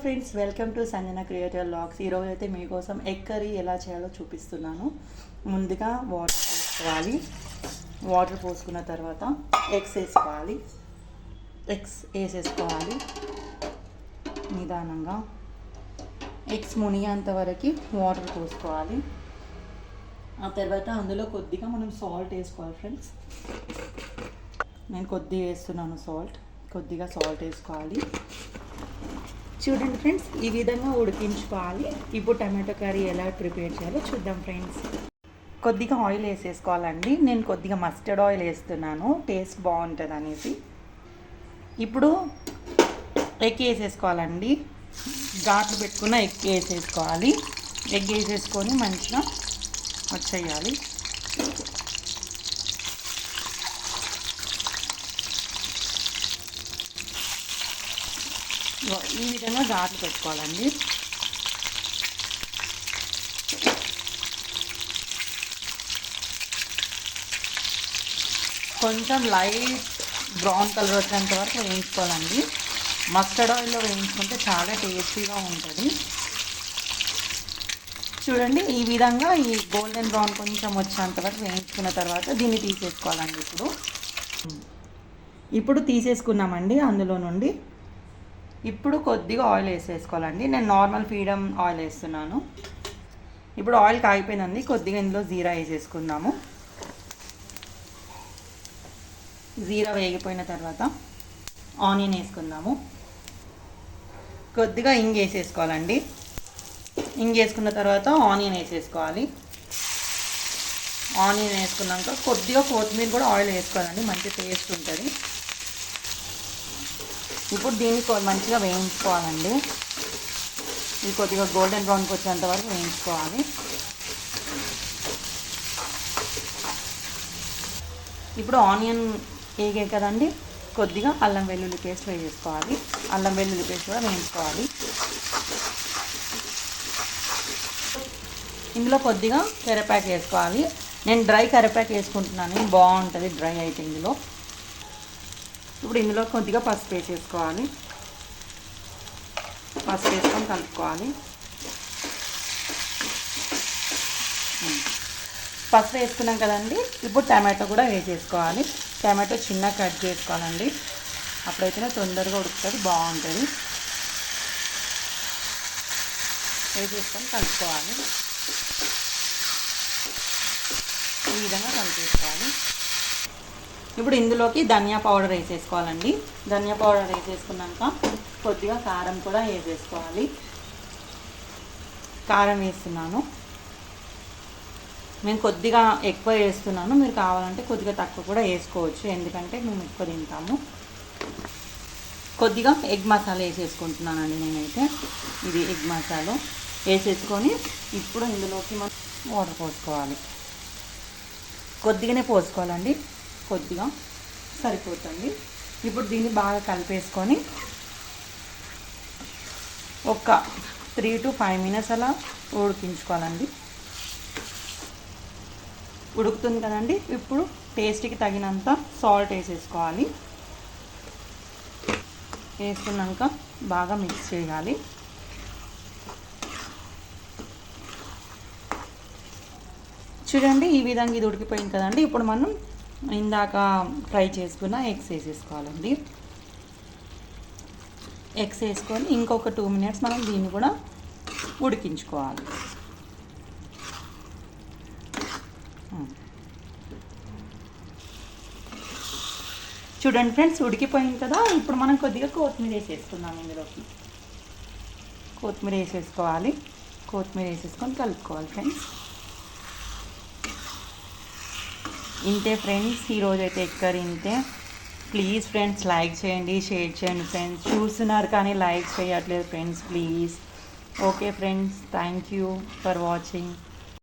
Friends, welcome to Sanjana creative vlogs. ఈరోజు అయితే మీకోసం ఎగ్ కర్రీ ఎలా చేయాలో చూపిస్తున్నాను. ముందుగా వాటర్ పోసుకోవాలి. వాటర్ పోసుకున్న తర్వాత ఎగ్స్ వేసేసుకోవాలి నిదానంగా. ఎగ్స్ మునిగేంత వరకు వాటర్ పోసుకోవాలి. ఆ తర్వాత అందులో కొద్దిగా మనం సాల్ట్ వేసుకోవాలి ఫ్రెండ్స్. నేను కొద్దిగా వేస్తున్నాను కొద్దిగా సాల్ట్ వేసుకోవాలి. చూడండి ఫ్రెండ్స్, ఈ విధంగా ఉడికించుకోవాలి. ఇప్పుడు టమాటో కర్రీ ఎలా ప్రిపేర్ చేయాలో చూద్దాం ఫ్రెండ్స్. కొద్దిగా ఆయిల్ వేసేసుకోవాలండి. నేను కొద్దిగా మస్టర్డ్ ఆయిల్ వేస్తున్నాను, టేస్ట్ బాగుంటుంది అనేసి. ఇప్పుడు ఎగ్ వేసేసుకోవాలండి. ఘాట్లు పెట్టుకున్న ఎగ్ వేసేసుకోవాలి. ఎగ్ వేసేసుకొని మంచిగా వచ్చేయాలి. ఈ విధంగా ఘాట్లు పెట్టుకోవాలండి. కొంచెం లైట్ బ్రౌన్ కలర్ వచ్చేంత వరకు వేయించుకోవాలండి. మస్టర్డ్ ఆయిల్లో వేయించుకుంటే చాలా టేస్టీగా ఉంటుంది. చూడండి, ఈ విధంగా ఈ గోల్డెన్ బ్రౌన్ కొంచెం వచ్చేంత వరకు వేయించుకున్న తర్వాత దీన్ని తీసేసుకోవాలండి. ఇప్పుడు తీసేసుకున్నామండి అందులో నుండి. ఇప్పుడు కొద్దిగా ఆయిల్ వేసేసుకోవాలండి. నేను నార్మల్ ఫ్రీడమ్ ఆయిల్ వేస్తున్నాను. ఇప్పుడు ఆయిల్ కాగిపోయిందండి. కొద్దిగా ఇందులో జీరా వేసేసుకుందాము. జీరా వేగిపోయిన తర్వాత ఆనియన్ వేసుకుందాము. కొద్దిగా ఇంగు వేసేసుకోవాలండి. ఇంగు వేసుకున్న తర్వాత ఆనియన్ వేసేసుకోవాలి. ఆనియన్ వేసుకున్నాక కొద్దిగా కొత్తిమీర కూడా ఆయిల్ వేసుకోవాలండి, మంచి టేస్ట్ ఉంటుంది. ఇప్పుడు దీన్ని మంచిగా వేయించుకోవాలండి. ఇది కొద్దిగా గోల్డెన్ బ్రౌన్కి వచ్చేంత వరకు వేయించుకోవాలి. ఇప్పుడు ఆనియన్ వేగాయి కదండి, కొద్దిగా అల్లం వెల్లుల్లి పేస్ట్ వేసేసుకోవాలి. అల్లం వెల్లుల్లి పేస్ట్ కూడా వేయించుకోవాలి. ఇందులో కొద్దిగా కరివేపాకు వేసుకోవాలి. నేను డ్రై కరివేపాకు వేసుకుంటున్నాను, బాగుంటుంది డ్రై అయితే ఇందులో. ఇప్పుడు ఇందులో కొద్దిగా పసుపు వేసేసుకోవాలి. పసుపు వేసుకొని కలుపుకోవాలి. పసుపు వేసుకున్నాం కదండి, ఇప్పుడు టమాటో కూడా వేసేసుకోవాలి. టమాటో చిన్న కట్ చేసుకోవాలండి, అప్పుడైతేనే తొందరగా ఉడుకుతుంది, బాగుంటుంది. వేసేసుకొని కలుపుకోవాలి. ఈ విధంగా కలిపేసుకోవాలి. ఇప్పుడు ఇందులోకి ధనియా పౌడర్ వేసేసుకోవాలండి. ధనియా పౌడర్ వేసేసుకున్నాక కొద్దిగా కారం కూడా వేసేసుకోవాలి. కారం వేస్తున్నాను. నేను కొద్దిగా ఎక్కువ వేస్తున్నాను, మీరు కావాలంటే కొద్దిగా తక్కువ కూడా వేసుకోవచ్చు, ఎందుకంటే మేము ఎక్కువ తింటాము. కొద్దిగా ఎగ్ మసాలా వేసేసుకుంటున్నానండి నేనైతే. ఇది ఎగ్ మసాలా వేసేసుకొని ఇప్పుడు ఇందులోకి మనం వాటర్ పోసుకోవాలి. కొద్దిగానే పోసుకోవాలండి, కొద్దిగా సరిపోతుంది. ఇప్పుడు దీన్ని బాగా కలిపేసుకొని ఒక 3 to 5 minutes అలా ఉడికించుకోవాలండి. ఉడుకుతుంది కదండి, ఇప్పుడు టేస్ట్కి తగినంత సాల్ట్ వేసేసుకోవాలి. వేసుకున్నాక బాగా మిక్స్ చేయాలి. చూడండి, ఈ విధంగా ఇది ఉడికిపోయింది కదండి. ఇప్పుడు మనం ఇందాక ఫ్రై చేసుకున్న ఎగ్స్ వేసేసుకోవాలండి. ఎగ్స్ వేసుకొని ఇంకొక 2 minutes మనం దీన్ని కూడా ఉడికించుకోవాలి. చూడండి ఫ్రెండ్స్, ఉడికిపోయింది కదా. ఇప్పుడు మనం కొద్దిగా కొత్తిమీర వేసేసుకుందాం. ఇందులోకి కొత్తిమీర వేసేసుకోవాలి. కొత్తిమీర వేసేసుకొని కలుపుకోవాలి ఫ్రెండ్స్. ఇంతే ఫ్రెండ్స్, ఈరోజు అయితే ఎగ్ కర్రీ ఇంతే. ప్లీజ్ ఫ్రెండ్స్ లైక్ చేయండి, షేర్ చేయండి ఫ్రెండ్స్. చూస్తున్నారు కానీ లైక్ చేయట్లేదు friends, please. Okay friends, thank you for watching.